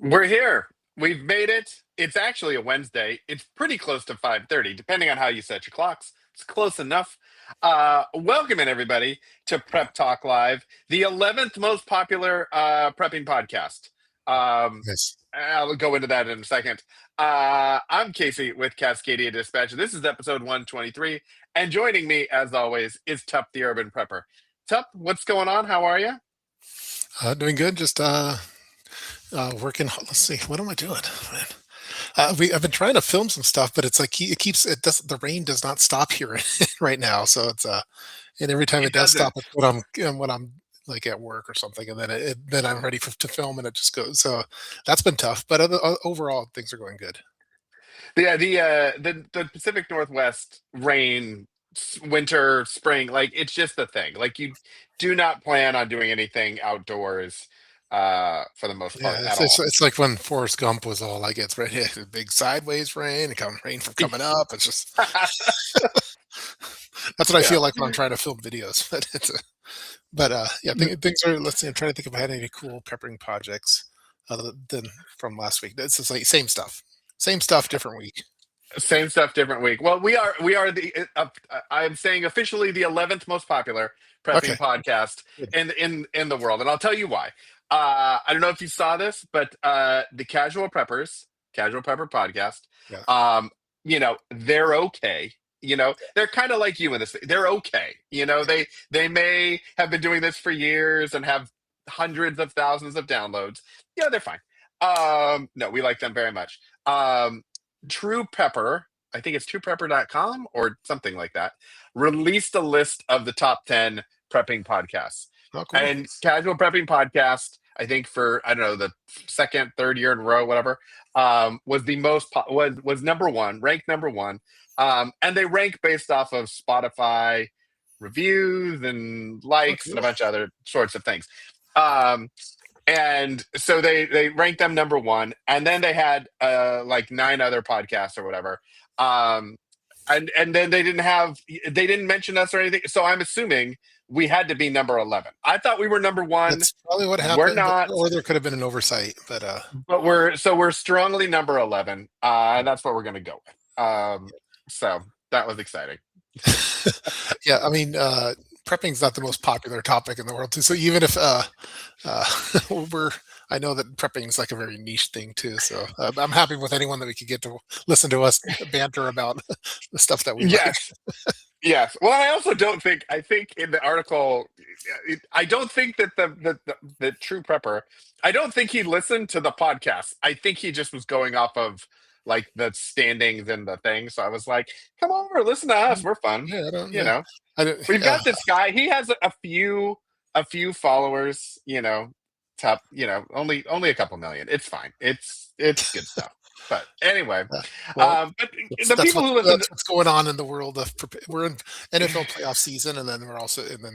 We're here. We've made it. It's actually a Wednesday. It's pretty close to 5:30, depending on how you set your clocks. It's close enough. Welcome in everybody to Prep Talk Live, the 11th most popular prepping podcast. Um, Yes. I'll go into that in a second. I'm Casey with Cascadia Dispatch. This is episode 123, and joining me, as always, is Tup the Urban Prepper. Tup, what's going on? How are you? Doing good. Just working. Let's see. What am I doing, man? I've been trying to film some stuff, but it's like it does the rain does not stop here right now. So it's and every time It it does doesn't. stop, it's when I'm like at work or something, and then I'm ready to film, and it just goes. So that's been tough, but overall things are going good. The Pacific Northwest rain, winter, spring, like it's just a thing. Like you do not plan on doing anything outdoors for the most part Yeah, at it's all. it's like when Forrest Gump was all like, it's right here, big sideways rain, and come rain from coming up. It's just that's what I Yeah. feel like when I'm trying to film videos. But yeah, things are. Let's see. I'm trying to think if I had any cool peppering projects other than from last week. It's just like same stuff, different week. Same stuff, different week. Well, we are I'm saying officially the 11th most popular Okay, prepping podcast good. in the world, and I'll tell you why. I don't know if you saw this, but the Casual Prepper podcast, Yeah. um, they're okay. They're kind of like you in this. They're okay. They may have been doing this for years and have hundreds of thousands of downloads. Yeah, they're fine. No, we like them very much. True Pepper, I think it's truepepper.com or something like that, released a list of the top 10 prepping podcasts. Oh, cool. And Casual Prepping Podcast, I think for, I don't know, the second, third year in a row, whatever, was the was number one, ranked number one. And they rank based off of Spotify reviews and Oh, likes and a cool. bunch of other sorts of things. Um, and so they ranked them number one, and then they had like nine other podcasts or whatever. um and then they didn't mention us or anything, so I'm assuming we had to be number 11. I thought we were number one. That's probably what We're happened, not, or there could have been an oversight. But but we're strongly number 11, and that's what we're going to go with. So that was exciting. yeah, I mean, prepping's not the most popular topic in the world too. So even if uh, we're, I know that prepping is like a very niche thing too. So I'm happy with anyone that we could get to listen to us banter about the stuff that we like. Yes. Yes. Well, I also don't think. I think in the article, I don't think that the true prepper. I don't think he listened to the podcast. I think he just was going off of like the standings and the thing. So I was like, "Come over, listen to us. We're fun." Yeah, I don't. You Yeah, know, I don't. we've got this guy. He has a few followers. Top. Only a couple million. It's fine. It's good stuff. But anyway, Well, but that's the people who listen. that's what's going on in the world of. We're in NFL playoff season, and then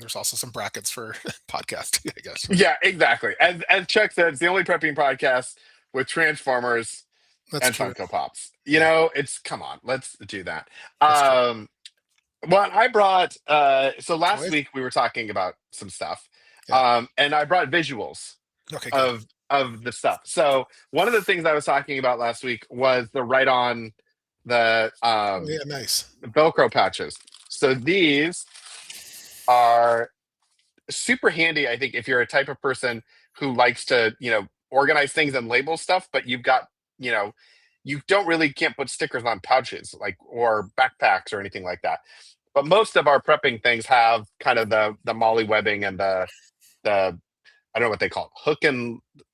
there's also some brackets for podcasting, I guess. Yeah, exactly. As Chuck said, it's the only prepping podcast with Transformers That's and true. Funko Pops. Yeah, It's come on, let's do that. that's true. Well, I brought so last Toys. week we were talking about some stuff. Yeah. And I brought visuals Okay. Good. of the stuff. So one of the things I was talking about last week was the right on the Oh yeah. Nice. Velcro patches. So these are super handy, I think, if you're a type of person who likes to, organize things and label stuff, but you've got, you know, you don't really can't put stickers on pouches like or backpacks or anything like that. But most of our prepping things have kind of the molly webbing and the I don't know what they call it,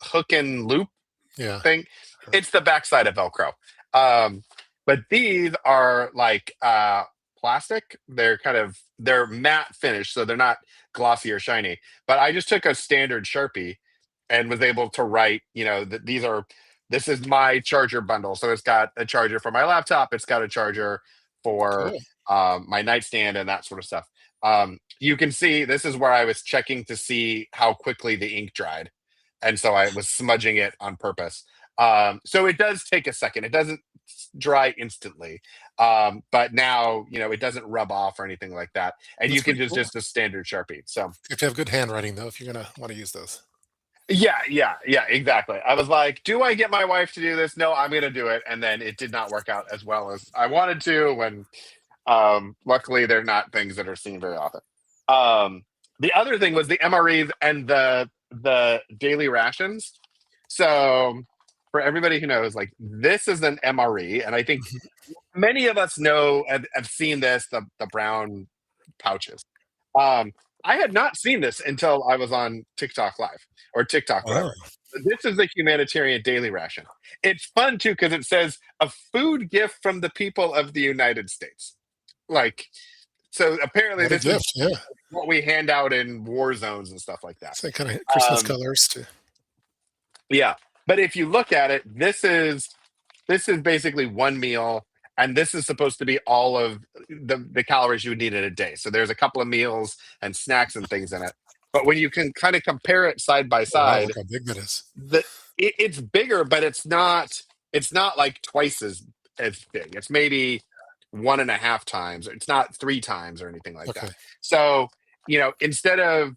hook and loop Yeah. thing. It's the backside of Velcro. But these are like plastic. They're matte finish, so they're not glossy or shiny. But I just took a standard Sharpie and was able to write, that this is my charger bundle. So it's got a charger for my laptop, it's got a charger for Cool. my nightstand and that sort of stuff. You can see this is where I was checking to see how quickly the ink dried. And so I was smudging it on purpose. So it does take a second. It doesn't dry instantly. But now, it doesn't rub off or anything like that. And That's you can pretty just cool. just a standard Sharpie. So If you have good handwriting, though, if you're gonna want to use those. Yeah, exactly. I was like, do I get my wife to do this? No, I'm going to do it. And then it did not work out as well as I wanted to. When luckily, they're not things that are seen very often. Um, the other thing was the MREs and the daily rations. So for everybody who knows, like this is an MRE, and I think Mhm. many of us know have seen this the brown pouches. Um, I had not seen this until I was on TikTok Live or TikTok, Oh, whatever. This is the humanitarian daily ration. It's fun too because it says a food gift from the people of the United States. Like, so apparently what a this is gift! Yeah, what we hand out in war zones and stuff like that. it's like kind of Christmas Um, colors too. yeah, but if you look at it, this is basically one meal, and this is supposed to be all of the calories you would need in a day. So there's a couple of meals and snacks and things in it. But when you can kind of compare it side by Oh, wow, side, look how big that is. the it's bigger, but it's not like twice as big. It's maybe one and a half times. It's not three times or anything like Okay. that. So instead of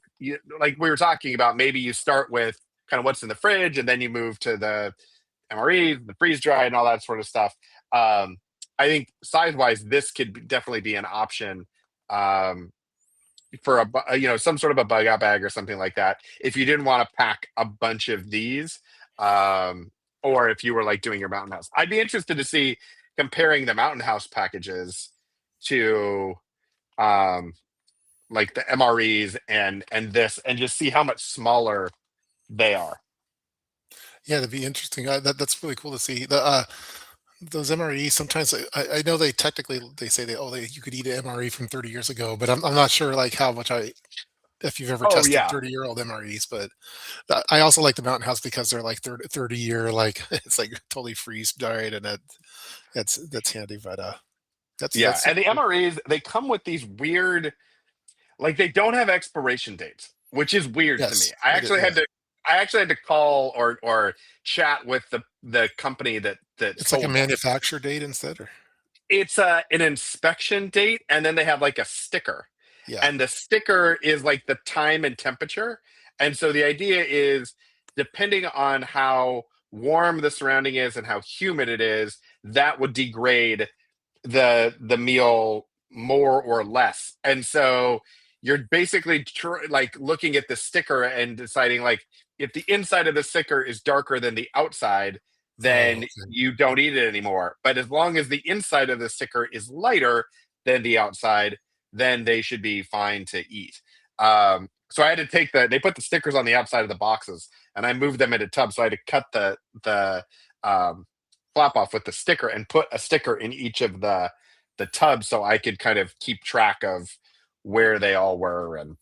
like we were talking about, maybe you start with kind of what's in the fridge, and then you move to the MRE, the freeze dry, and all that sort of stuff. I think size wise, this could definitely be an option um, for some sort of a bug out bag or something like that. If you didn't want to pack a bunch of these, um, or if you were like doing your mountain house, I'd be interested to see comparing the mountain house packages to um, like the MREs and this, and just see how much smaller they are. Yeah, that'd be interesting. That's really cool to see. Those MREs sometimes I know they technically they say you could eat an MRE from 30 years ago, but I'm not sure like how much I if you've ever Oh tested yeah, 30-year-old MREs. But I also like the Mountain House because they're like 30 year like it's like totally freeze dried and that's handy. But yeah, that's and super the cool. MREs they come with these weird, like they don't have expiration dates, which is weird to me. Yes, it is. Yeah, I actually had to call or chat with the company that it's like a sold them. manufacturer date instead, or It's an inspection date, and then they have like a sticker, yeah. and the sticker is like the time and temperature. And so the idea is, depending on how warm the surrounding is and how humid it is, that would degrade the meal more or less. And so you're basically like looking at the sticker and deciding, like, if the inside of the sticker is darker than the outside, Oh, then okay. you don't eat it anymore. But as long as the inside of the sticker is lighter than the outside, then they should be fine to eat. So I had to they put the stickers on the outside of the boxes, and I moved them into tubs. So I had to cut the um, flap off with the sticker and put a sticker in each of the tubs, so I could kind of keep track of where they all were. And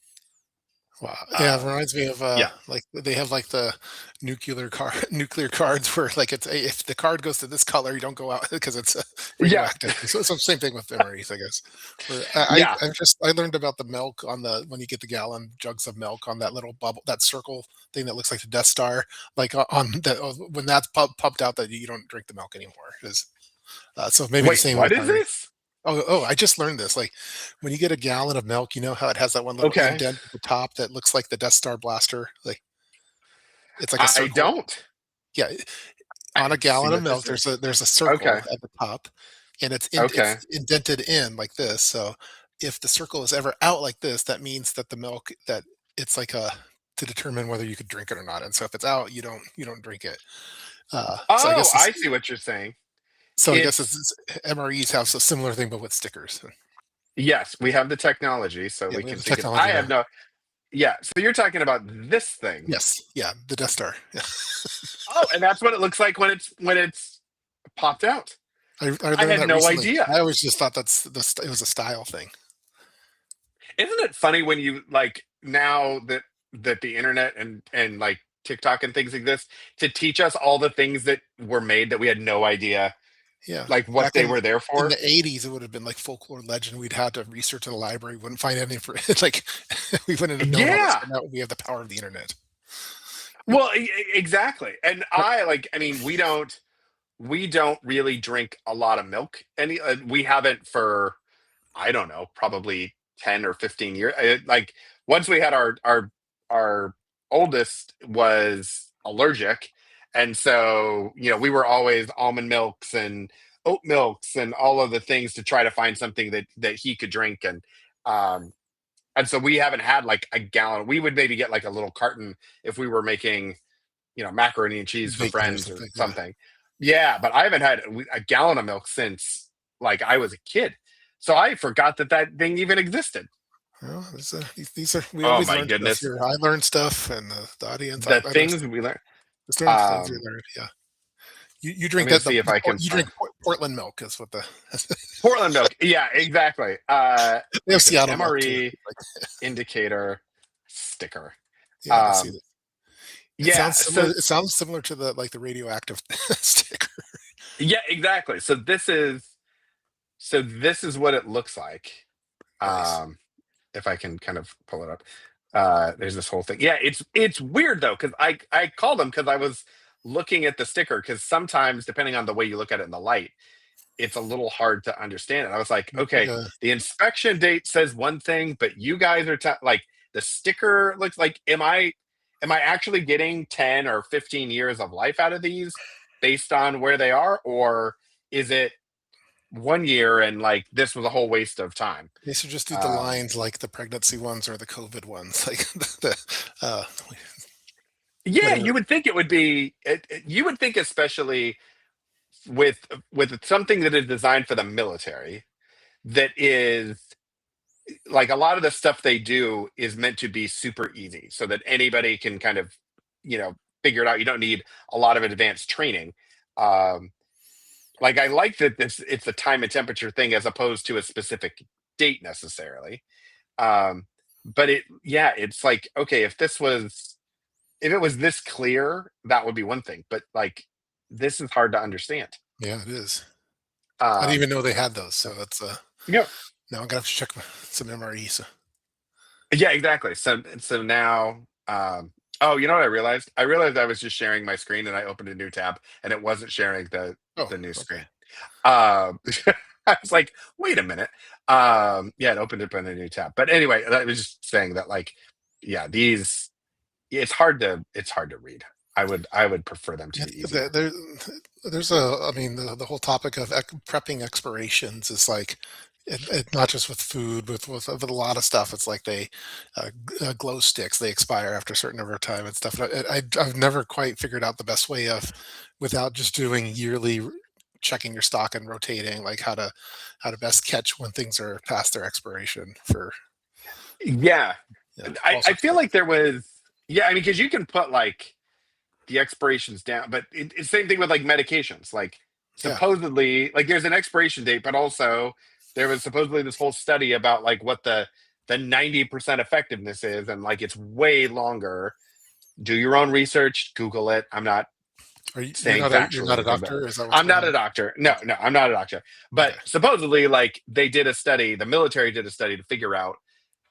Wow. Yeah, it um, reminds me of yeah, like they have like the nuclear cards where like it's if the card goes to this color, you don't go out because it's yeah, radioactive. So same thing with memories, I guess. Where yeah. I learned about the milk on the when you get the gallon jugs of milk on that little bubble that circle thing that looks like the Death Star, like on the when that's pumped out that you don't drink the milk anymore. So maybe the Wait, same with what is our this? I just learned this. Like when you get a gallon of milk, you know how it has that one little Okay, indent at the top that looks like the Death Star blaster? Like it's like a I circle. don't. Yeah, I on a have to see gallon of what milk, this is. there's a Okay, circle at the top, and okay. it's indented in like this. So if the circle is ever out like this, that means that the milk that it's like a to determine whether you could drink it or not. And so if it's out, you don't drink it. So I Oh, guess I see what you're saying. It's MREs have a similar thing, but with stickers. Yes, we have the technology, so Yeah, we we have can the take it. I technology have now. no. Yeah, so you're talking about this thing. Yes, yeah, the Death Star. Yeah. Oh, and that's what it looks like when it's popped out. I I learned had that no recently. idea. I always just thought it was a style thing. Isn't it funny when you like now that the internet and like TikTok and things exist to teach us all the things that were made that we had no idea Yeah, like what back they were there in for? the '80s, it would have been like folklore legend. We'd had to research in the library, wouldn't find any for like we wouldn't have known all this. Yeah. But now we have the power of the internet. Well, exactly. And I mean, we don't really drink a lot of milk. We haven't for, I don't know, probably 10 or 15 years. Like once we had our oldest was allergic, and so we were always almond milks and oat milks and all of the things to try to find something that he could drink. Um and so we haven't had like a gallon. We would maybe get like a little carton if we were making macaroni and cheese for Baking or friends or something, yeah. something. Yeah, but I haven't had a gallon of milk since like I was a kid. So I forgot that thing even existed. Well, these are we Oh always my learn stuff goodness, here. I learn stuff, and the audience, the I learn things stuff. we learned. Just learn things we Um, learn. Yeah, you I'm drink gonna that see if I can you find drink Portland milk is what the Portland milk. Yeah, exactly. they have Is it Seattle milk too. MRE indicator sticker? Yeah, I see Um, that. It yeah. sounds similar. So It sounds similar to the radioactive sticker. yeah, exactly. So this is what it looks like. Nice. Um, if I can kind of pull it up. There's this whole thing. Yeah, it's weird though, because I called them because I was looking at the sticker, because sometimes depending on the way you look at it in the light, it's a little hard to understand it. I was like, Looks like okay, the inspection date says one thing, but you guys are like the sticker looks like, am I actually getting 10 or 15 years of life out of these based on where they are, or is it 1 year and like this was a whole waste of time? they should just do the Um, lines like the pregnancy ones or the COVID ones, like uh, yeah, whatever. you would think it would be. You would think, especially with something that is designed for the military, that is like a lot of the stuff they do is meant to be super easy, so that anybody can kind of figure it out. You don't need a lot of advanced training. Um, like I like that this it's a time and temperature thing as opposed to a specific date necessarily. Um, but it's like, okay, if it was this clear, that would be one thing. But like, this is hard to understand. Yeah, it is. I didn't Um, even know they had those, so, so that's yeah, now I'm gonna have to check some MRE. So yeah, exactly. So now, oh, you know what I realized? I realized I was just sharing my screen, and I opened a new tab, and it wasn't sharing oh, the new okay. screen. I was like, wait a minute. Yeah, it opened up in a new tab. But anyway, I was just saying that, like, yeah, these it's hard to read. I would prefer them to Yeah, be easier. there's I mean, the whole topic of prepping expirations is like, not just with food, with a lot of stuff. It's like glow sticks, they expire after a certain number of time and stuff. And I've never quite figured out the best way of, without just doing yearly checking your stock and rotating, like how to best catch when things are past their expiration for, Yeah, yeah, I all I sorts of feel like things. there was, yeah, I mean, because you can put like the expirations down, but it's same thing with like medications. Like Yeah. supposedly, like there's an expiration date, but also there was supposedly this whole study about like what the 90% effectiveness is, and like it's way longer. Do your own research, Google it. I'm not saying You're factually not a anything, but doctor? Is that what's I'm going not on? a doctor. No, Okay. no, I'm not a doctor. But Okay. supposedly, like they did a study, the military did a study to figure out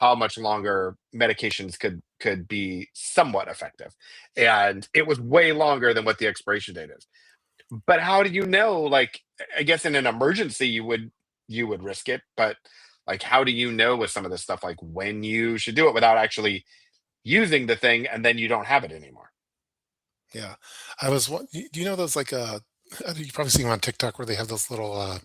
how much longer medications could be somewhat effective, and it was way longer than what the expiration date is. But how do you know? Like, I guess in an emergency, you would risk it, but like, how do you know with some of this stuff, like when you should do it without actually using the thing, and then you don't have it anymore? Yeah. Do you know those, like, you probably seen them on TikTok where they have those little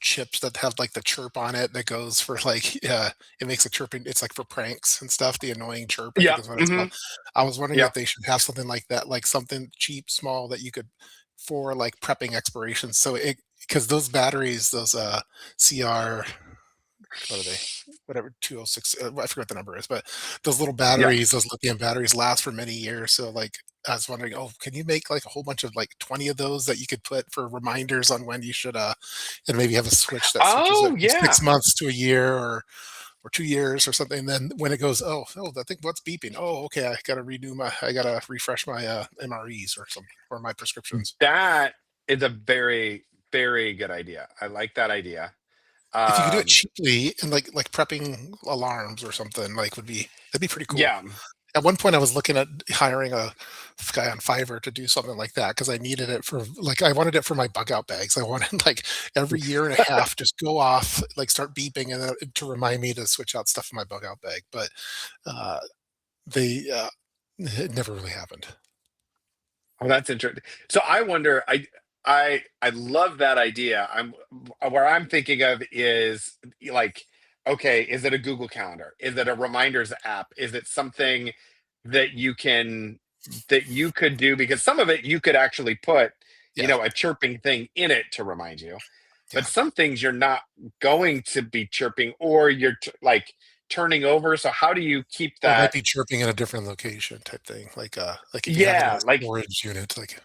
chips that have like the chirp on it that goes for like, it makes a chirping. It's like for pranks and stuff. The annoying chirp, I Yeah. think is what it's Hmm. called. I was wondering Yeah. if they should have something like that, like something cheap, small that you could, for like prepping expirations. So it, because those batteries, those CR, what are they? Whatever, 206, I forget what the number is, but those little Yeah. batteries, those lithium batteries last for many years. So like, I was wondering, oh, can you make like a whole bunch of like 20 of those that you could put for reminders on when you should, and maybe have a switch that switches it Oh from yeah. 6 months to a year, or 2 years or something. And then when it goes, oh, I think what's beeping? Oh, okay, I gotta refresh my MREs or something, or my prescriptions. That is a very, very good idea. I like that idea. If you could do it Um, cheaply and like prepping alarms or something, like that'd be pretty cool. yeah. At one point, I was looking at hiring a guy on Fiverr to do something like that because I needed it for, like, I wanted it for my bug out bags. I wanted like every year and a half just go off, like start beeping, and to remind me to switch out stuff in my bug out bag. But uh, They it never really happened. Oh, that's interesting. So I wonder, I love that idea. I'm where I'm thinking of is like, okay, is it a Google Calendar? Is it a reminders app? Is it something that you could do? Because some of it you could actually put, Yeah, a chirping thing in it to remind you. But yeah. some things you're not going to be chirping, or you're like turning over. So how do you keep Or it might that? be chirping in a different location type thing, like if you have it in a Yeah, like storage unit, like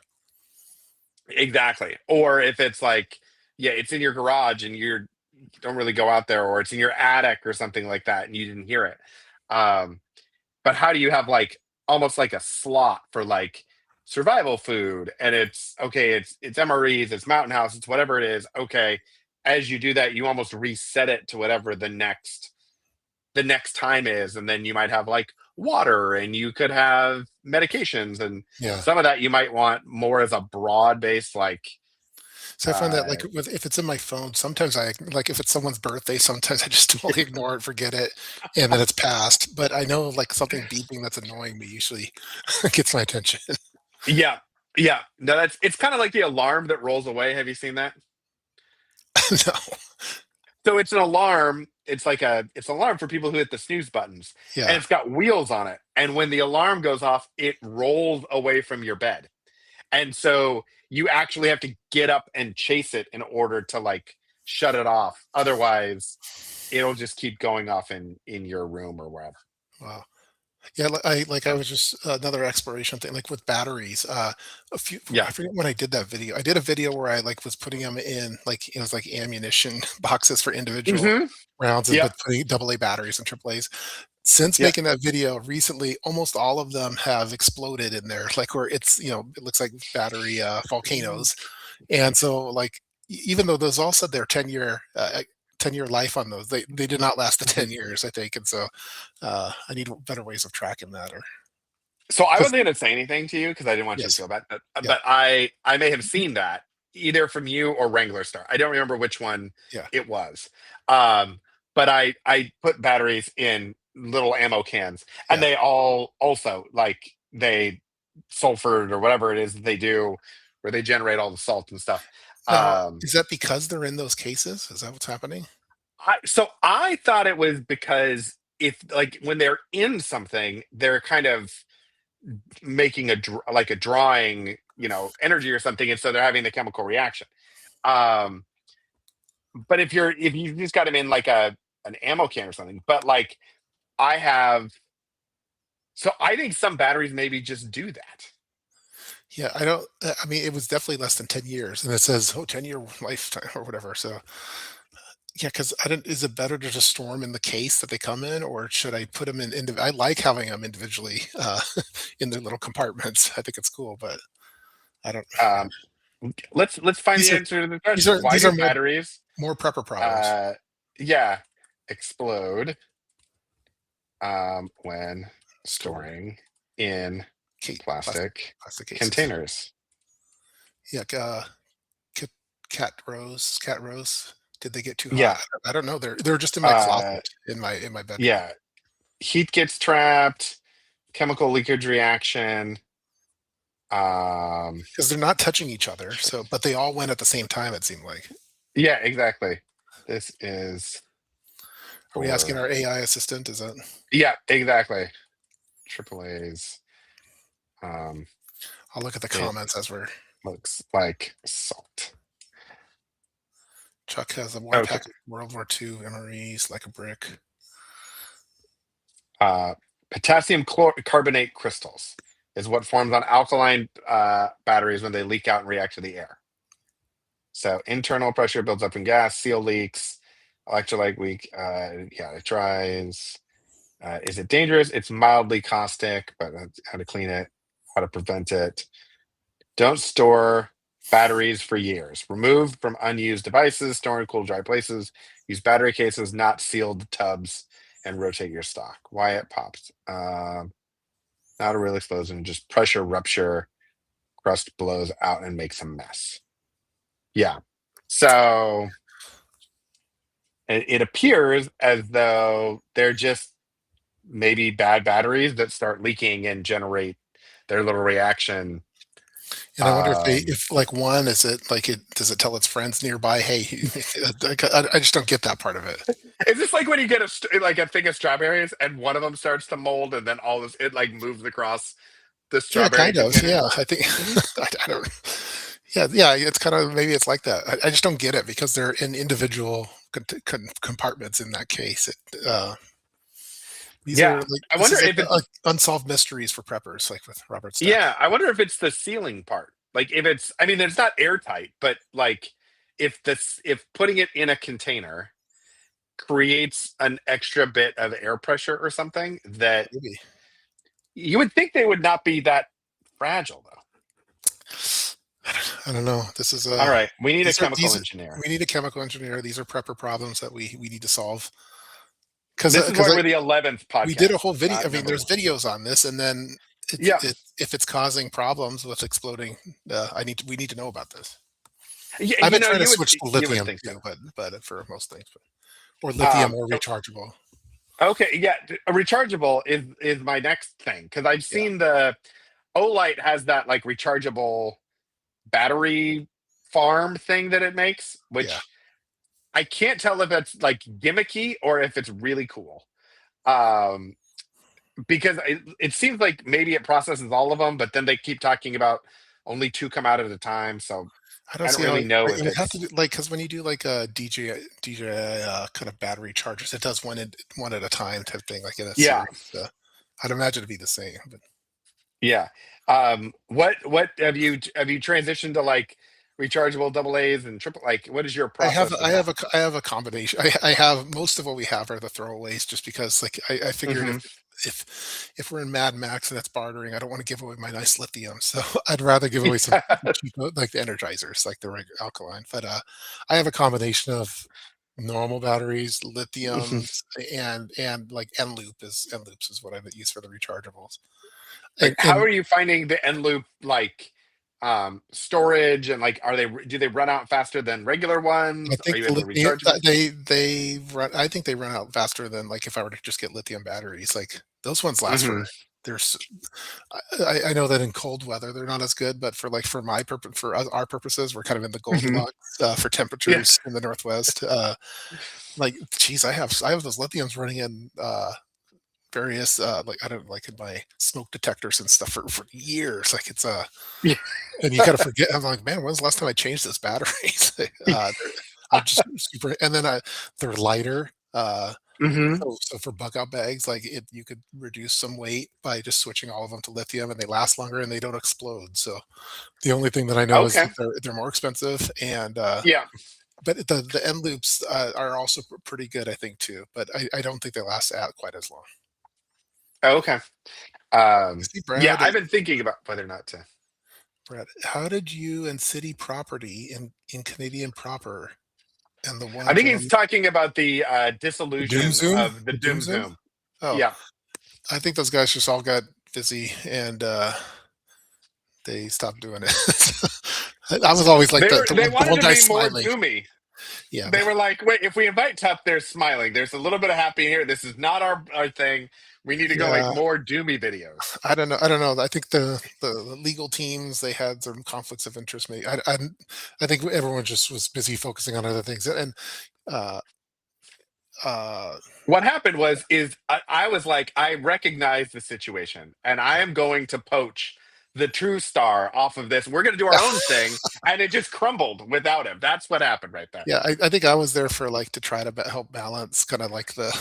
exactly. Or if it's like, yeah, it's in your garage and you don't really go out there, or it's in your attic or something like that and you didn't hear it. Um, but how do you have like almost like a slot for like survival food, and it's okay, it's MREs, it's Mountain House, it's whatever it is. Okay. As you do that, you almost reset it to whatever the next time is, and then you might have like water, and you could have medications, and yeah. some of that you might want more as a broad base like So I find that uh like with if it's in my phone, sometimes I like if it's someone's birthday, sometimes I just totally ignore it, forget it, and then it's passed. But I know like something beeping that's annoying me usually gets my attention. yeah, yeah, no, it's kind of like the alarm that rolls away. Have you seen that? No. So it's an alarm. It's an alarm for people who hit the snooze buttons, and Yeah. it's got wheels on it, and when the alarm goes off it rolls away from your bed, and so you actually have to get up and chase it in order to like shut it off. Otherwise it'll just keep going off in your room or wherever. Wow. Yeah, I So was just another exploration thing, like with batteries. A few, I yeah. forget when I did that video. I did a video where I like was putting them in like it was like ammunition boxes for individual Hmm. rounds, and Yep. but putting AA batteries and AAAs. Since Yep. making that video recently, almost all of them have exploded in there, like where it's it looks like battery volcanoes, and so like even though those all said they're 10-year 10-year life on those, they did not last the Mhm. 10 years, I think, and so I need better ways of tracking that, or So I because wasn't going to say anything to you because I didn't want you to yes, feel bad, but, yeah, I may have seen that either from you or Wrangler Star. I don't remember which one yeah, it was. Um, but I put batteries in little ammo cans, and yeah. they all also like they sulfured or whatever it is that they do, where they generate all the salt and stuff. Now, Um, is that because they're in those cases? Is that what's happening? I thought it was because if like when they're in something, they're kind of making like a drawing, energy or something, and so they're having the chemical reaction. Um, but if you just got them in like an ammo can or something, but like I have, so I think some batteries maybe just do that. Yeah, I don't. I mean, it was definitely less than 10 years, and it says, "Oh, 10-year lifetime" or whatever. So, yeah, because I don't. Is it better to just store them in the case that they come in, or should I put them in? I like having them individually in their little compartments. I think it's cool, but I don't. Um, let's find These the are answer to the these question. are Why these do are batteries, more prepper problems uh, yeah, explode when stored storing in plastic plastic plastic cases. containers? Yeah, cat, cat rose. Did they get too hot? Yeah. I don't know. They're just in my Uh, closet in my bedroom yeah. Heat gets trapped, chemical leakage reaction. Um, because they're not touching each other. So, but they all went at the same time. It seemed like. yeah, exactly. This is Are we asking for, our AI assistant? Is that? yeah, exactly. Triple A's. Um, I'll look at the it comments as we're. looks like salt. Chuck has a one Okay. pack of World War II MREs like a brick. Uh, Potassium carbonate crystals is what forms on alkaline batteries when they leak out and react to the air. So internal pressure builds up in gas, seal leaks, electrolyte weak. Yeah, it dries. Is it dangerous? It's mildly caustic, but how to clean it, how to prevent it. Don't store batteries for years. Remove from unused devices, store in cool, dry places. Use battery cases, not sealed tubs, and rotate your stock. Why it pops. Not a real explosion, just pressure rupture. Crust blows out and makes a mess. Yeah. So it appears as though they're just maybe bad batteries that start leaking and generate their little reaction. And I wonder if they, Um, if like one, is it like it, does it tell its friends nearby, hey, I just don't get that part of it. it's just like when you get like a thing of strawberries and one of them starts to mold, and then all this it like moves across the Yeah, strawberry kind of. container. Yeah, I think Hmm. I don't. Yeah, yeah, it's kind of, maybe it's like that. I just don't get it because they're in individual compartments in that case. These are Yeah, like, I this wonder is like if it's unsolved mysteries for preppers, like with Robert Stack. yeah, I wonder if it's the sealing part. Like if it's, I mean, it's not airtight, but like if putting it in a container creates an extra bit of air pressure or something that Maybe. you would think they would not be that fragile though. I don't know. This is All right, we need a these are chemical engineer. we need a chemical engineer. These are prepper problems that we need to solve. Because This is because why we're the 11th we did a podcast, whole video. I not mean, number there's one. videos on this, and then Yeah, if it's causing problems with exploding, we need to know about this. yeah, I've you been know, trying to switch to you would lithium think so. too, but for most things, or lithium or So rechargeable. okay, yeah, a rechargeable is my next thing because I've Yeah, seen the Olight has that like rechargeable battery farm thing that it makes, yeah. which I can't tell if it's like gimmicky or if it's really cool. Um, because it seems like maybe it processes all of them, but then they keep talking about only two come out at a time. So I don't I don't see how really know it if would have to it's do, like, because when you do like a DJ kind of battery chargers, it does one at a time type thing, like in a yeah, series. I'd imagine it'd be the same. But yeah. What have you transitioned to like rechargeable double A's and triple? Like, what is your process with that? I have a combination. I have, most of what we have are the throwaways, just because like I figured Hmm. if we're in Mad Max and it's bartering, I don't want to give away my nice lithium, so I'd rather give away some Yeah. cheap, like the energizers, like the regular alkaline. But I have a combination of normal batteries, Mhm. lithiums, and like N loops is what I've used for the rechargeables. Like, how And are you finding the end loop like storage and like are they do they run out faster than regular I ones? Are think you the able to lithium, recharge them? they run. I think they run out faster than, like, if I were to just get lithium batteries. Like those ones last for. Hmm. There's, I know that in cold weather they're not as good, but for, like, for my purpose, for our purposes, we're kind of in the Hmm. Goldilocks for Yeah. temperatures in the Northwest. Like, geez, I have those lithiums running in various, like, I don't, like, in my smoke detectors and stuff for years. Like, it's Yeah. and you kind of forget. I'm like, man, when's the last time I changed this battery? I'm just super, and then they're lighter. Hmm. So for bug out bags, like, you could reduce some weight by just switching all of them to lithium, and they last longer and they don't explode. So the only thing that I know is Okay. that they're more expensive, and Yeah. but the end loops are also pretty good, I think, too. But I don't think they last out quite as long. Okay. You see, Yeah, I've been thinking about whether or not to. Brad, how did you and city property in Canadian proper and the I one think he's from talking about the Doom dissolution Zoom? of the The Doom Doom Zoom? Zoom. Oh, Yeah. I think those guys just all got busy, and they stopped doing it. I was always like They the wanted one to guy be more smiling. doomy. Yeah, They were like, wait, if we invite Tup, there's smiling. There's a little bit of happy here. This is not our thing. We need to go make yeah. more doomy videos. I don't know. I think the legal teams, they had some conflicts of interest. Maybe I think everyone just was busy focusing on other things, and uh, uh, What happened was is I was like, I recognize the situation, and I am going to poach the true star off of this. We're going to do our yeah. own thing, and it just crumbled without him. That's what happened right there. Yeah, I think I was there for, like, to try to help balance kind of like the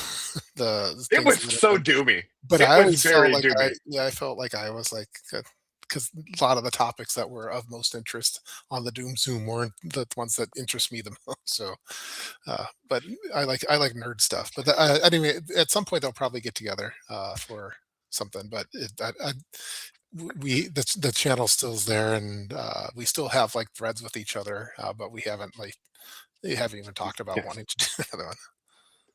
the It things was a little so bit, doomy. but It I was always felt very like doomy. I felt like I was like, because a lot of the topics that were of most interest on the Doom Zoom weren't the ones that interest me the most. So, but I like nerd stuff. But anyway, at some point they'll probably get together for something. But we the channel still's there, and we still have, like, threads with each other, but we haven't, like, they haven't even talked about Yes. wanting to do another one.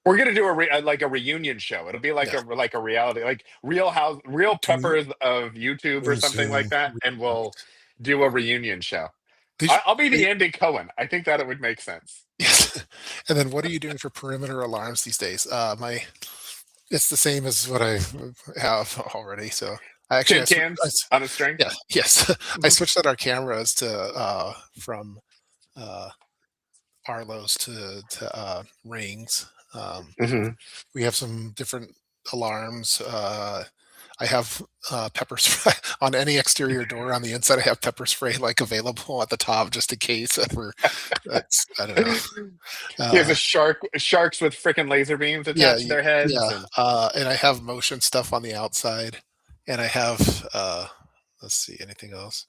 We're gonna do like a reunion show. It'll be Yeah. like a reality, like real Doom peppers of YouTube or Doom something like Zoom that, and we'll do a reunion show. These I'll be the they Andy Cohen. I think that it would make sense. yes. And then what are you doing for perimeter alarms these days? It's the same as what I have already, so I actually I Tin switched cans on a string. yeah, yes. I Mhm. switched out our cameras to, from, uh, Arlos to rings. Mhm. We have some different alarms. I have pepper spray on any exterior door on the inside. I have pepper spray like available at the top just in case. Ever that's I don't know. He has Uh, a sharks with freaking laser beams yeah, attached to their heads, yeah. and And I have motion stuff on the outside, and I have let's see, anything else.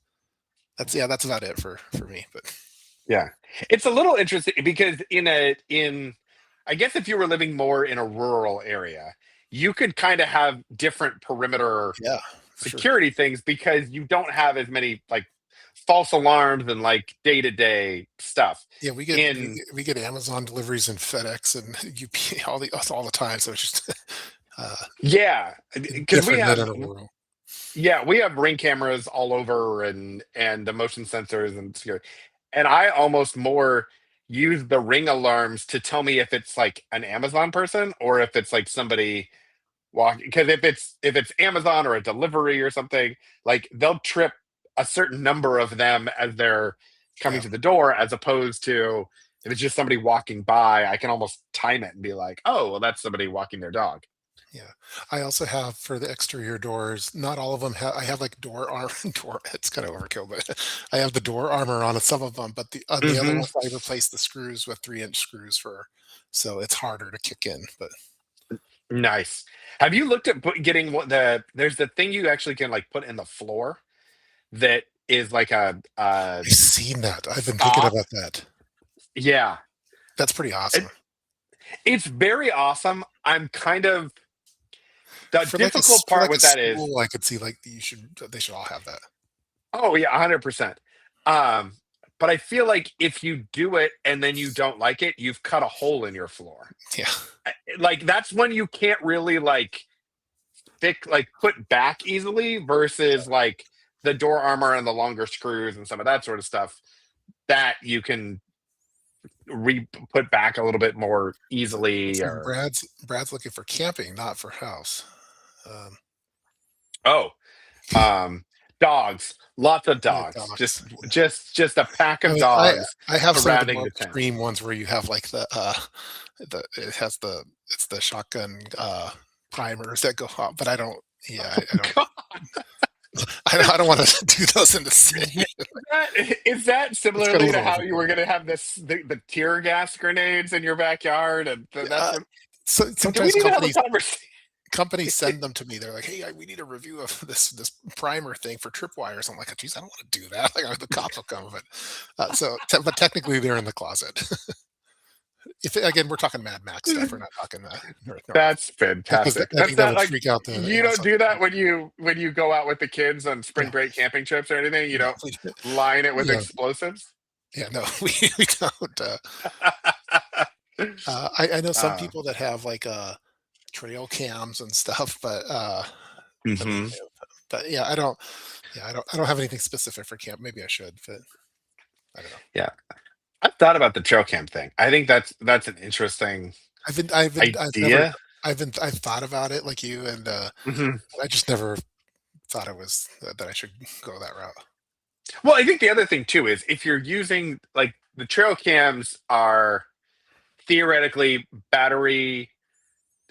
That's about it for me. But yeah, it's a little interesting because in I guess if you were living more in a rural area, you could kind of have different perimeter yeah, for sure. security things because you don't have as many like false alarms and like day-to-day stuff. Yeah, In we get Amazon deliveries and FedEx and UP all the time. So it's just uh, Yeah, because different than in a rural. we have ring cameras all over and the motion sensors and security. And I almost more use the ring alarms to tell me if it's like an Amazon person or if it's like somebody walking. Because if it's Amazon or a delivery or something, like they'll trip a certain number of them as they're coming Yeah. to the door, as opposed to if it's just somebody walking by, I can almost time it and be like, oh, well, that's somebody walking their dog. Yeah. I also have for the exterior doors, not all of them have I have like door arm door it's kind of overkill, but I have the door armor on some of them, but the on the other Hmm. ones I replace the screws with 3-inch screws for so it's harder to kick in, but Nice. Have you looked at getting what there's the thing you actually can like put in the floor that is like a I've seen that. I've been thinking stop. about that. Yeah. That's pretty It, awesome. it's very awesome. I'm kind of the difficult For part like a with that is, school, I could see like they should all have that. oh yeah, 100%. Um, but I feel like if you do it and then you don't like it, you've cut a hole in your floor. Yeah. Like that's when you can't really like put back easily versus like the door armor and the longer screws and some of that sort of stuff that you can put back a little bit more easily. Looks like Or Brad's looking for camping, not for house. Um, oh, um dogs, lots of yeah, dogs, dogs. Yeah. just a pack I of mean, dogs I have some of the surrounding more the tent. extreme ones where you have like the it has the it's the shotgun primers that go off, but I don't. Yeah, I don't want to do those in the city. Is that It's got a similarly to little how you overkill. were going to have the tear gas grenades in your backyard and that's Uh, what so do we sometimes need to have a conversation? companies send them to me. They're like, "Hey, we need a review of this primer thing for tripwires." I'm like, "Geez, I don't want to do that." Like, the cops will come. But but technically, they're in the closet. If again, we're talking Mad Max stuff. We're not talking North. That's Because fantastic. I That's think that not would like freak out the you don't Amazon do that people. when you go out with the kids on spring No, break camping trips or anything. You no, don't line it with yeah, explosives. yeah, no, we don't. I know some uh, people that have like trail cams and stuff, but they mhm. do. But yeah, I don't. Yeah, I don't have anything specific for camp. Maybe I should, but I don't know. Yeah, I've thought about the trail cam thing. I think that's an interesting idea. I've thought about it like you, and Mhm. I just never thought it was that I should go that route. Well, I think the other thing too is if you're using like the trail cams are theoretically battery,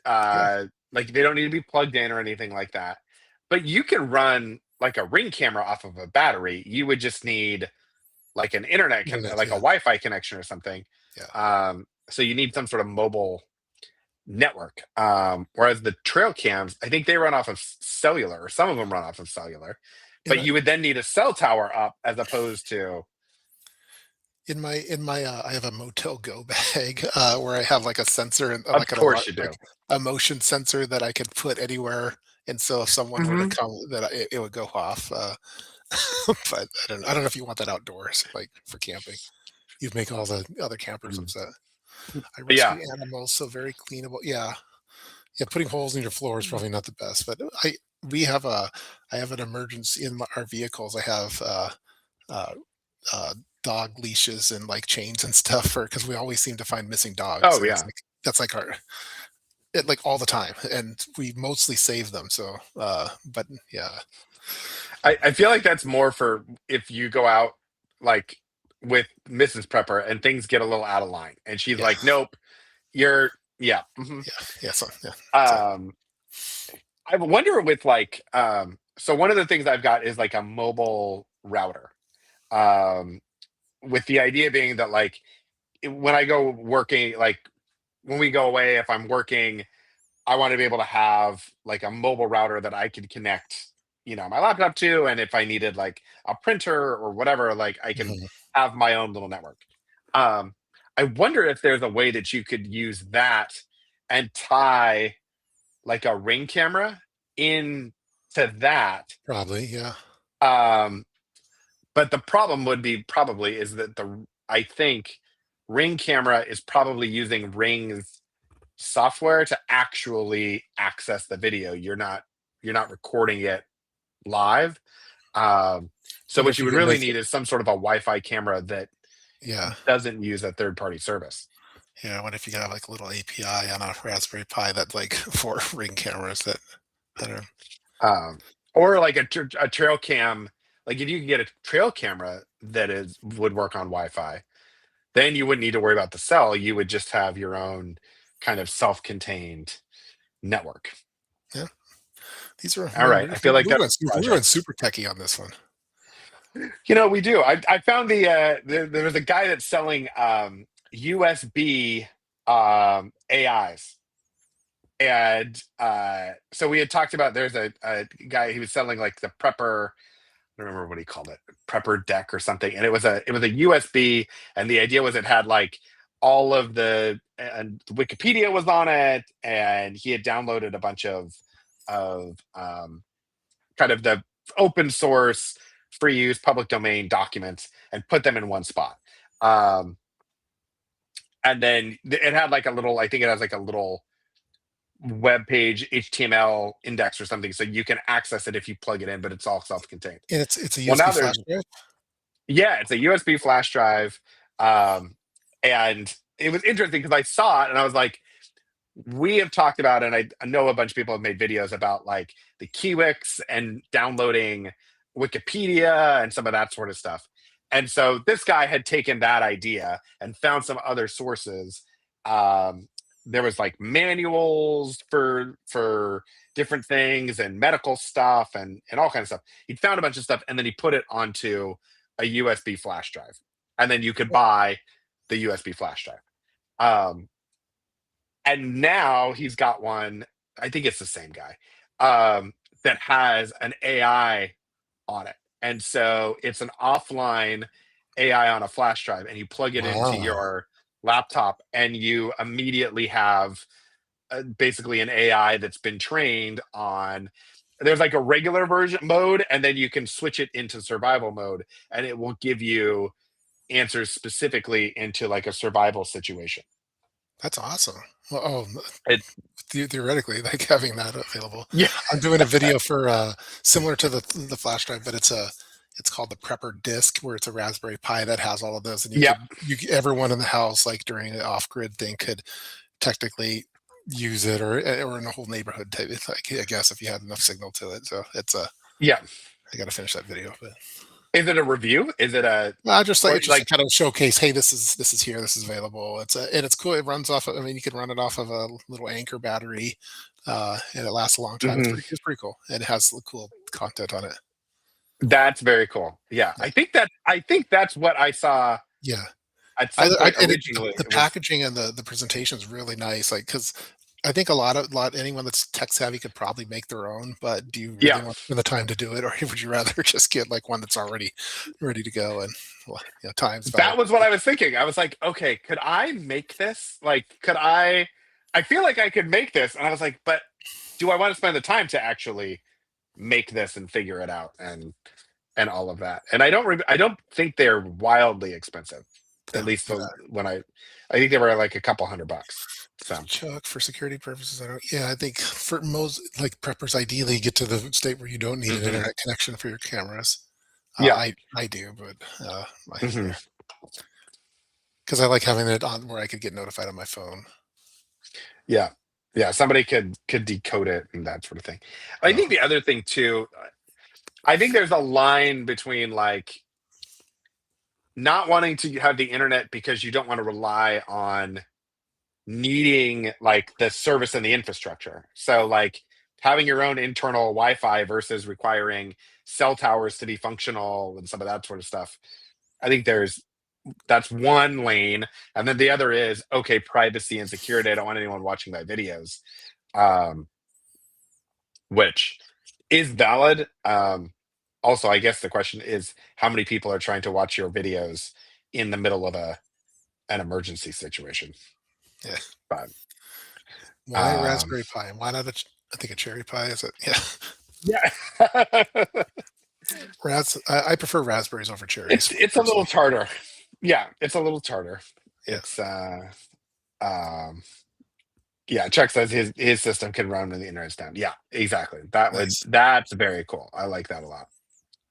Yeah, like they don't need to be plugged in or anything like that. But you can run like a ring camera off of a battery. You would just need like an internet. like a Yeah, Wi-Fi connection or something. yeah, So you need some sort of mobile network. Whereas the trail cams, I think they run off of cellular, or some of them run off of cellular. and But you would then need a cell tower up as opposed to. in my I have a Motel Go bag where I have like a sensor and Of like an alarm, course you do. like a motion sensor that I could put anywhere. And so if someone were to Hmm. come, it would go off. But I don't know if you want that outdoors, like for camping. You'd make all the other campers upset. I Yeah. rescue animals, so very cleanable. Yeah, yeah. Putting holes in your floor is probably not the best, but we have a I have an emergency in our vehicles. I have uh, uh, dog leashes and like chains and stuff for because we always seem to find missing dogs, Oh and it's yeah. like that's like our it like all the time, and we mostly save them. So, but yeah, I feel like that's more for if you go out like with Mrs. Prepper and things get a little out of line, and she's yeah, like, "Nope, you're yeah." yeah, yeah. So yeah, so Um, I wonder with like so one of the things I've got is like a mobile router. Um, with the idea being that like when I go working, like when we go away, if I'm working, I want to be able to have like a mobile router that I could connect, my laptop to, and if I needed like a printer or whatever, like I can mhm, have my own little network. Um, I wonder if there's a way that you could use that and tie like a ring camera in to that. probably, yeah, Um, but the problem would be probably is that the I think ring camera is probably using Ring's software to actually access the video. You're not recording it live. Um, so wonder what if you you would could really make need it. is some sort of a Wi-Fi camera that Yeah, doesn't use a third-party service. yeah. I wonder if you could have like a little API on a Raspberry Pi that like for ring cameras that I don't know. Um, or like a trail cam. Like if you could get a trail camera that is would work on Wi-Fi, then you wouldn't need to worry about the cell. You would just have your own kind of self-contained network. Yeah, these are All right, I feel like that's a we went project. super techie on this one. We do. I found there was a guy that's selling USB AIs, and so we had talked about there's a guy he was selling like the Prepper. I don't remember what he called it, Prepper deck or something, and it was a USB, and the idea was it had like all of the and Wikipedia was on it, and he had downloaded a bunch of kind of the open source, free use, public domain documents and put them in one spot. Um, and then it had like a little, I think it has like a little web page HTML index or something, so you can access it if you plug it in, but it's all self-contained. And it's a Well, USB now flash there's drive. yeah, it's a USB flash drive, and it was interesting because I saw it and I was like, we have talked about, and I know a bunch of people have made videos about like the Kiwix and downloading Wikipedia and some of that sort of stuff. And so this guy had taken that idea and found some other sources. Um, there was like manuals for different things and medical stuff and all kinds of stuff. He'd found a bunch of stuff and then he put it onto a USB flash drive, and then you could buy the USB flash drive. Um, and now he's got one, I think it's the same guy, that has an AI on it. And so it's an offline AI on a flash drive, and you plug it into Wow, your laptop, and you immediately have basically an AI that's been trained on. There's like a regular version mode, and then you can switch it into survival mode, and it will give you answers specifically into like a survival situation. that's awesome. Well, It, theoretically, like having that available. yeah, I'm doing a video for similar to the flash drive, but it's called the Prepper Disk, where it's a Raspberry Pi that has all of those, and yeah, everyone in the house, like during an off grid thing, could technically use it, or in a whole neighborhood type. Like I guess if you had enough signal to it. So it's a yeah. I got to finish that video, but Is it a review? Is it a just like or it's just to like kind of showcase, hey, this is here, this is available. And it's cool. It runs off. I mean, you can run it off of a little Anchor battery, and it lasts a long time. mhm. It's pretty cool, and it has cool content on it. That's very cool. Yeah, Yeah, I think that's what I saw yeah. at some point And originally. the It was packaging and the presentation is really nice. Like, because I think a lot anyone that's tech savvy could probably make their own. But do you really yeah, want to spend the time to do it, or would you rather just get like one that's already ready to go? And well, time's that valuable. was what I was thinking. I was like, okay, could I make this? Like, could I feel like I could make this, and I was like, but do I want to spend the time to actually make this and figure it out and all of that? And I don't think they're wildly expensive. At No, least yeah. when I think they were like a couple $100. So Chuck, for security purposes, I don't. Yeah, I think for most like preppers, ideally get to the state where you don't need an mhm. internet connection for your cameras. Yeah, I do, but mhm. yeah, because I like having it on where I could get notified on my phone. Yeah. Yeah, somebody could decode it and that sort of thing. I No. think the other thing too, I think there's a line between like not wanting to have the internet because you don't want to rely on needing like the service and the infrastructure. So like having your own internal Wi-Fi versus requiring cell towers to be functional and some of that sort of stuff. I think that's one lane, and then the other is okay, privacy and security. I don't want anyone watching my videos, um, which is valid. Also, I guess the question is how many people are trying to watch your videos in the middle of an emergency situation. Yeah. But Why a um, Raspberry Pi? Why not I think a cherry pie is it? Yeah. yeah, I prefer raspberries over cherries it's a little personally. tartar. Yeah, it's a little tartar. Yeah. It's um, yeah. Chuck says his system can run when the internet's down. Yeah, exactly. Nice. That's very cool. I like that a lot.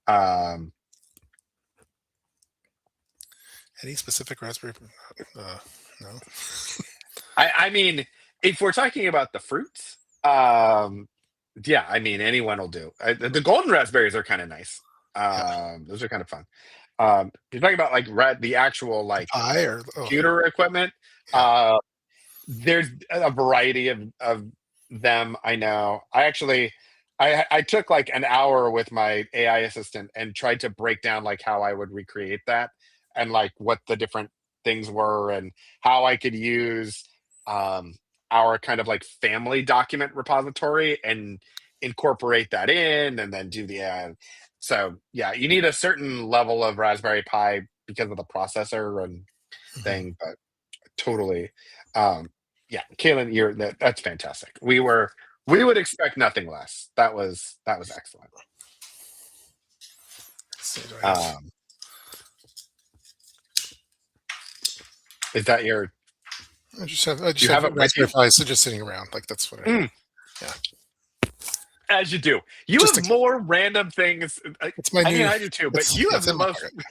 Um, Any specific raspberry? Uh, no. I mean, if we're talking about the fruits, yeah, I mean anyone will do. The golden raspberries are kind of nice. Yeah. Those are kind of fun. You're talking about like the actual The like pie or oh computer equipment. yeah. Uh, there's a variety of them. I know. I took like an hour with my AI assistant and tried to break down like how I would recreate that and like what the different things were and how I could use um our kind of like family document repository and incorporate that in and then do the AI. So yeah, you need a certain level of Raspberry Pi because of the processor and Mhm. thing, but totally. Um, yeah, Kaylin, that's fantastic. We would expect nothing less. That was excellent. Let's see, do I have? Um, is that your? I just You have have it with raspberry you? Pi so just sitting around. Like that's what I do. Mm, Yeah. as you do. You Just have to, more random things. it's my I mean, new. I do too, but you have It's the in my most. pocket.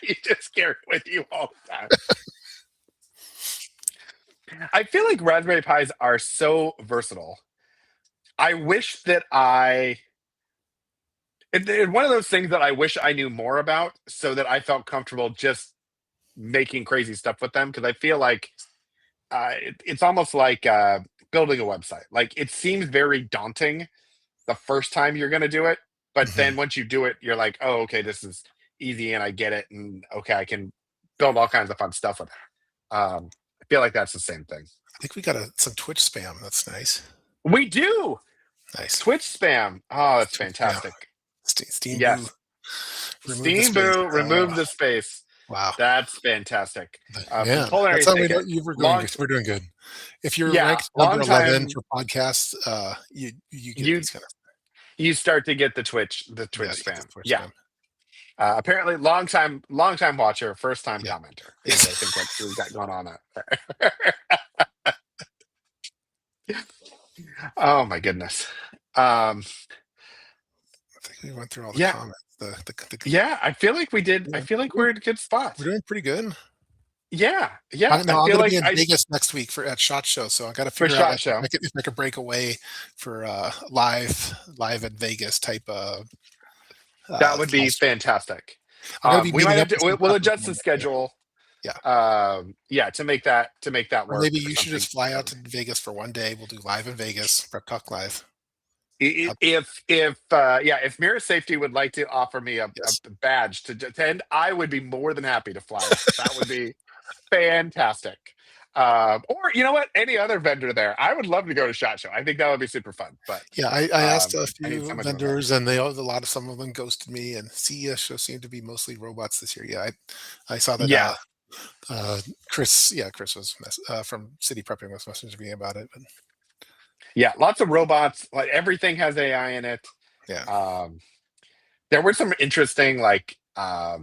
You just carry it with you all the time. I feel like Raspberry Pis are so versatile. I wish that it's one of those things that I wish I knew more about so that I felt comfortable just making crazy stuff with them because I feel like it's almost like building a website. Like it seems very daunting the first time you're going to do it, but Mhm. then once you do it, you're like, oh, okay, this is easy and I get it, and okay, I can build all kinds of fun stuff with it. I feel like that's the same thing. I think we got some Twitch spam. That's nice. We do Nice. Twitch spam. Oh, that's Twitch spam. fantastic. Steam Boo. Yes, Remove the Steam space. Boo, remove the space. Wow. That's fantastic. From Yeah, Culinary that's how we know Thicket, you were going. long, We're doing good. If you're yeah, ranked number long 11 time. for podcasts, you get You these kind of you start to get the yeah, Twitch you get the spam. Twitch Yeah. spam. Apparently, long time watcher, first time Yeah. commenter is I think what Yes. we've got going on there. Oh my goodness. Um, I think we went through all the yeah, comments. The yeah. I feel like we did. I yeah, feel like we're in a good we're spot. doing pretty good. Yeah, yeah. I I'm feel gonna be like in Vegas next week for at SHOT Show, so I gotta for figure out, shot like, show if I could break away for, live at Vegas type, that would be live stream. fantastic. I'm gonna be We might meeting have up to. with some We'll preppers adjust the Monday. Yeah, schedule. yeah. Yeah, to make that Or work maybe for you should something. just fly out to Vegas for one day. We'll do live in Vegas, Prep Talk Live. If Mirror Safety would like to offer me a Yes. badge to attend, I would be more than happy to fly out. That would be fantastic. Or you know what? Any other vendor there, I would love to go to Shot Show. I think that would be super fun. But Yeah, I asked a I need few someone to invite. vendors, and they all a lot of some of them ghosted me, and CES show seemed to be mostly robots this year. Yeah, I saw that, Yeah, Chris was from City Prepping was messaging me about it, but yeah, lots of robots. Like everything has AI in it. yeah. Um, there were some interesting like I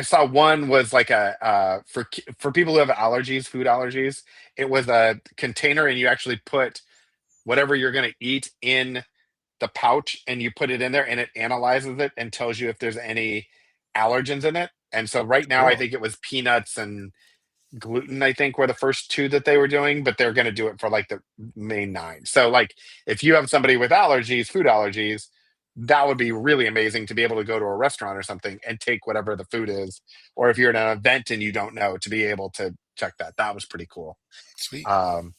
saw one was like a for people who have allergies, food allergies. It was a container, and you actually put whatever you're going to eat in the pouch, and you put it in there, and it analyzes it and tells you if there's any allergens in it. And so right now, I Cool. think it was peanuts and gluten, I think, were the first two that they were doing, but they're going to do it for like the main nine. So, like, if you have somebody with allergies, food allergies, that would be really amazing to be able to go to a restaurant or something and take whatever the food is. Or if you're at an event and you don't know, to be able to check that. That was pretty cool. Sweet. Um,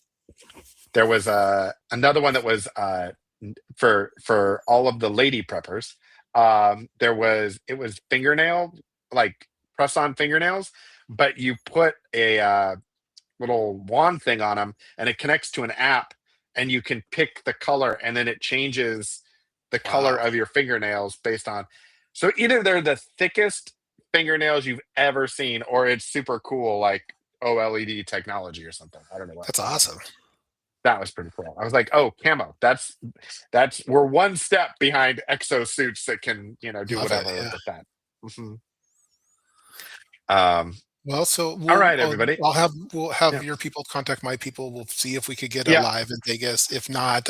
there was another one that was for all of the lady preppers. It was fingernail, like press on fingernails, but you put a little wand thing on them and it connects to an app and you can pick the color and then it changes the color Wow. of your fingernails based on, so either they're the thickest fingernails you've ever seen or it's super cool like OLED technology or something. I don't know what. That's awesome. That was pretty cool. I was like, oh, camo. That's we're one step behind exosuits that can, do Love it. whatever Yeah. with that. Mhm. Um, Well, so all right, everybody. we'll have Yeah. your people contact my people. We'll see if we could get a Yeah. live in Vegas. If not,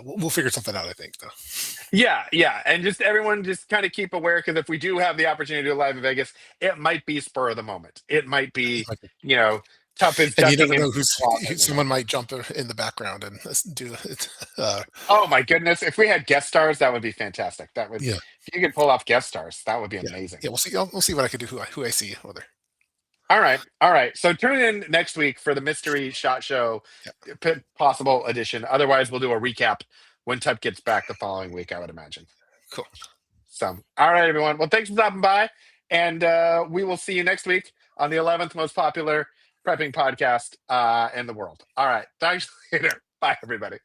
we'll figure something out. I think though. Yeah, yeah, and just everyone just kind of keep aware because if we do have the opportunity to do live in Vegas, it might be spur of the moment. It might be, you know, tough as And you ducking never into know the closet. someone might jump in the background and do it. Oh my goodness! If we had guest stars, that would be fantastic. That would, Yeah, if you could pull off guest stars, that would be yeah, amazing. yeah. We'll see. We'll see what I can do. Who I see over All right, all right. So tune in next week for the mystery shot show, there. possible edition. Otherwise, we'll do a recap when Tup gets back the following week. I would imagine. Yeah, cool. So, all right, everyone. Well, thanks for stopping by, and we will see you next week on the 11th most popular prepping podcast in the world. All right, thanks later. Bye, everybody.